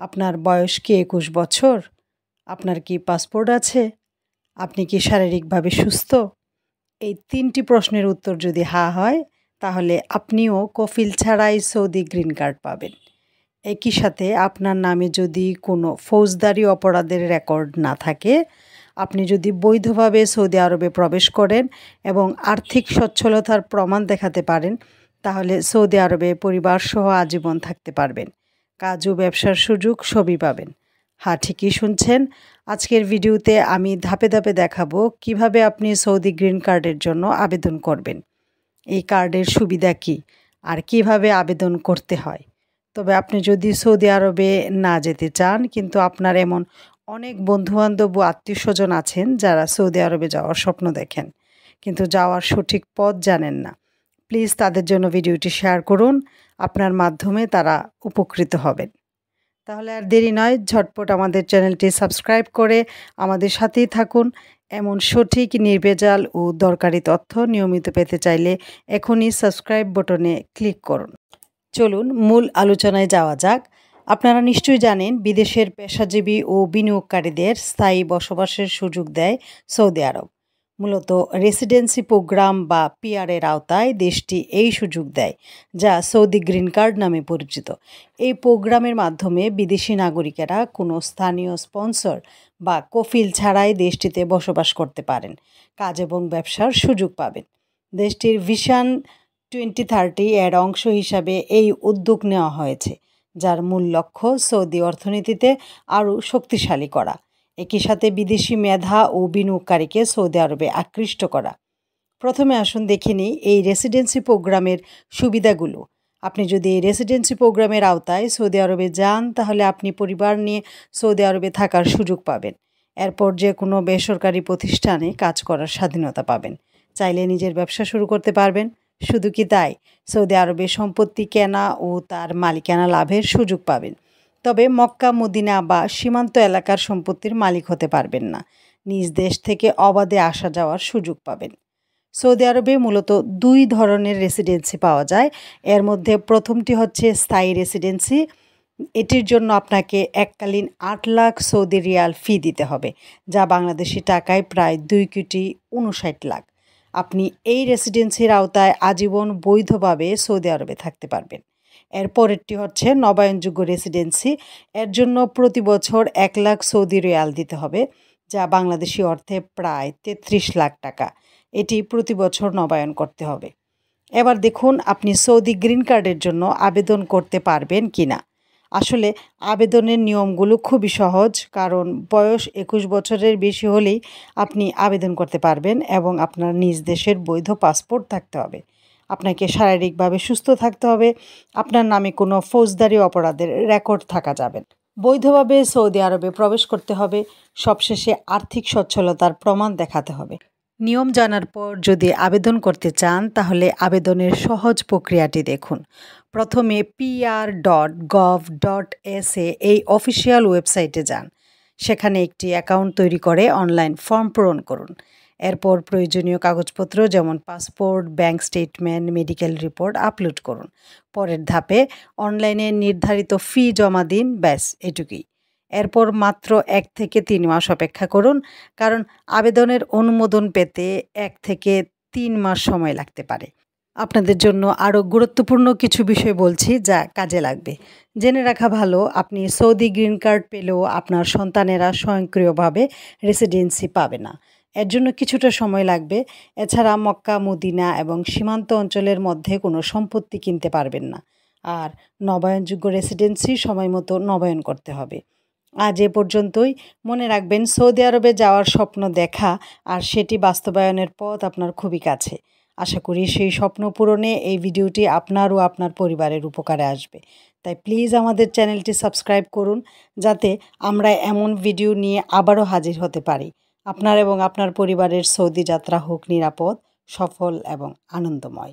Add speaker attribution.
Speaker 1: আপনার বয়স কি ২১ বছর? আপনার কি পাসপোর্ট আছে? আপনি কি শারীরিকভাবে সুস্থ? এই ৩টি প্রশ্নের উত্তর যদি হ্যাঁ হয়, তাহলে আপনিও কফিল ছাড়াই সৌদি গ্রিন কার্ড পাবেন। একই সাথে আপনার নামে যদি কোনো ফৌজদারি অপরাধের রেকর্ড না থাকে, আপনি যদি বৈধভাবে সৌদি আরবে প্রবেশ করেন এবং আর্থিক সচ্ছলতার প্রমাণ দেখাতে পারেন, তাহলে সৌদি আরবে পরিবারসহ আজীবন থাকতে পারবেন। কাজ ও ব্যবসার সুযোগ সবই পাবেন। হ্যাঁ, ঠিকই শুনছেন। আজকের ভিডিওতে আমি ধাপে ধাপে দেখাবো কিভাবে আপনি সৌদি গ্রিন কার্ডের জন্য আবেদন করবেন, এই কার্ডের সুবিধা কী আর কিভাবে আবেদন করতে হয়। তবে আপনি যদি সৌদি আরবে না যেতে চান, কিন্তু আপনার এমন অনেক বন্ধুবান্ধব ও আত্মীয়স্বজন আছেন যারা সৌদি আরবে যাওয়ার স্বপ্ন দেখেন কিন্তু যাওয়ার সঠিক পথ জানেন না, প্লিজ তাদের জন্য ভিডিওটি শেয়ার করুন। আপনার মাধ্যমে তারা উপকৃত হবেন। তাহলে আর দেরি নয়, ঝটপট আমাদের চ্যানেলটি সাবস্ক্রাইব করে আমাদের সাথেই থাকুন। এমন সঠিক, নির্ভেজাল ও দরকারি তথ্য নিয়মিত পেতে চাইলে এখনই সাবস্ক্রাইব বাটনে ক্লিক করুন। চলুন মূল আলোচনায় যাওয়া যাক। আপনারা নিশ্চয়ই জানেন, বিদেশের পেশাজীবী ও বিনিয়োগকারীদের স্থায়ী বসবাসের সুযোগ দেয় সৌদি আরব। মূলত রেসিডেন্সি প্রোগ্রাম বা পিআরের আওতায় দেশটি এই সুযোগ দেয়, যা সৌদি গ্রিন কার্ড নামে পরিচিত। এই প্রোগ্রামের মাধ্যমে বিদেশি নাগরিকেরা কোনো স্থানীয় স্পন্সর বা কফিল ছাড়াই দেশটিতে বসবাস করতে পারেন, কাজ এবং ব্যবসার সুযোগ পাবেন। দেশটির ভিশন 2030 এর অংশ হিসাবে এই উদ্যোগ নেওয়া হয়েছে, যার মূল লক্ষ্য সৌদি অর্থনীতিতে আরও শক্তিশালী করা, একই সাথে বিদেশি মেধা ও বিনিয়োগকারীকে সৌদি আরবে আকৃষ্ট করা। প্রথমে আসুন দেখে নিই এই রেসিডেন্সি প্রোগ্রামের সুবিধাগুলো। আপনি যদি এই রেসিডেন্সি প্রোগ্রামের আওতায় সৌদি আরবে যান, তাহলে আপনি পরিবার নিয়ে সৌদি আরবে থাকার সুযোগ পাবেন। এরপর যে কোনো বেসরকারি প্রতিষ্ঠানে কাজ করার স্বাধীনতা পাবেন। চাইলে নিজের ব্যবসা শুরু করতে পারবেন। শুধু কি তাই, সৌদি আরবে সম্পত্তি কেনা ও তার মালিকানা লাভের সুযোগ পাবেন। তবে মক্কা, মদিনা বা সীমান্ত এলাকার সম্পত্তির মালিক হতে পারবেন না। নিজ দেশ থেকে অবাধে আসা যাওয়ার সুযোগ পাবেন। সৌদি আরবে মূলত 2 ধরনের রেসিডেন্সি পাওয়া যায়। এর মধ্যে প্রথমটি হচ্ছে স্থায়ী রেসিডেন্সি। এটির জন্য আপনাকে এককালীন 8 লাখ সৌদি রিয়াল ফি দিতে হবে, যা বাংলাদেশি টাকায় প্রায় 2,59 লাখ। আপনি এই রেসিডেন্সির আওতায় আজীবন বৈধভাবে সৌদি আরবে থাকতে পারবেন। এর পরেরটি হচ্ছে নবায়নযোগ্য রেসিডেন্সি। এর জন্য প্রতি বছর 1 লাখ সৌদি রিয়াল দিতে হবে, যা বাংলাদেশি অর্থে প্রায় 33 লাখ টাকা। এটি প্রতি বছর নবায়ন করতে হবে। এবার দেখুন আপনি সৌদি গ্রিন কার্ডের জন্য আবেদন করতে পারবেন কি না। আসলে আবেদনের নিয়মগুলো খুবই সহজ, কারণ বয়স 21 বছরের বেশি হলেই আপনি আবেদন করতে পারবেন এবং আপনার নিজ দেশের বৈধ পাসপোর্ট থাকতে হবে। আপনাকে শারীরিকভাবে সুস্থ থাকতে হবে। আপনার নামে কোনো ফৌজদারি অপরাধের রেকর্ড থাকা যাবে না। বৈধভাবে সৌদি আরবে প্রবেশ করতে হবে। সবশেষে আর্থিক সচ্ছলতার প্রমাণ দেখাতে হবে। নিয়ম জানার পর যদি আবেদন করতে চান, তাহলে আবেদনের সহজ প্রক্রিয়াটি দেখুন। প্রথমে pr.gov.sa এই অফিসিয়াল ওয়েবসাইটে যান। সেখানে একটি অ্যাকাউন্ট তৈরি করে অনলাইন ফর্ম পূরণ করুন। এরপর প্রয়োজনীয় কাগজপত্র যেমন passport, bank statement, medical report upload করুন। পরের ধাপে অনলাইনে নির্ধারিত ফি জমা দিন, ব্যাস এটুকুই। এরপর মাত্র 1 থেকে 3 মাস অপেক্ষা করুন, কারণ আবেদনের অনুমোদন পেতে 1 থেকে 3 মাস সময় লাগতে পারে। আপনাদের জন্য আরও গুরুত্বপূর্ণ কিছু বিষয় বলছি, যা কাজে লাগবে। জেনে রাখা ভালো, আপনি সৌদি গ্রিন কার্ড পেলেও আপনার সন্তানেরা স্বয়ংক্রিয়ভাবে রেসিডেন্সি পাবে না। এর জন্য কিছুটা সময় লাগবে। এছাড়া মক্কা, মদিনা এবং সীমান্ত অঞ্চলের মধ্যে কোনো সম্পত্তি কিনতে পারবেন না। আর নবায়নযোগ্য রেসিডেন্সি সময়মতো নবায়ন করতে হবে। আজ এ পর্যন্তই। মনে রাখবেন, সৌদি আরবে যাওয়ার স্বপ্ন দেখা আর সেটি বাস্তবায়নের পথ আপনার খুবই কাছে। আশা করি সেই স্বপ্ন পূরণে এই ভিডিওটি আপনার ও আপনার পরিবারের উপকারে আসবে। তাই প্লিজ আমাদের চ্যানেলটি সাবস্ক্রাইব করুন, যাতে আমরা এমন ভিডিও নিয়ে আবারও হাজির হতে পারি। আপনার এবং আপনার পরিবারের সৌদি যাত্রা হোক নিরাপদ, সফল এবং আনন্দময়।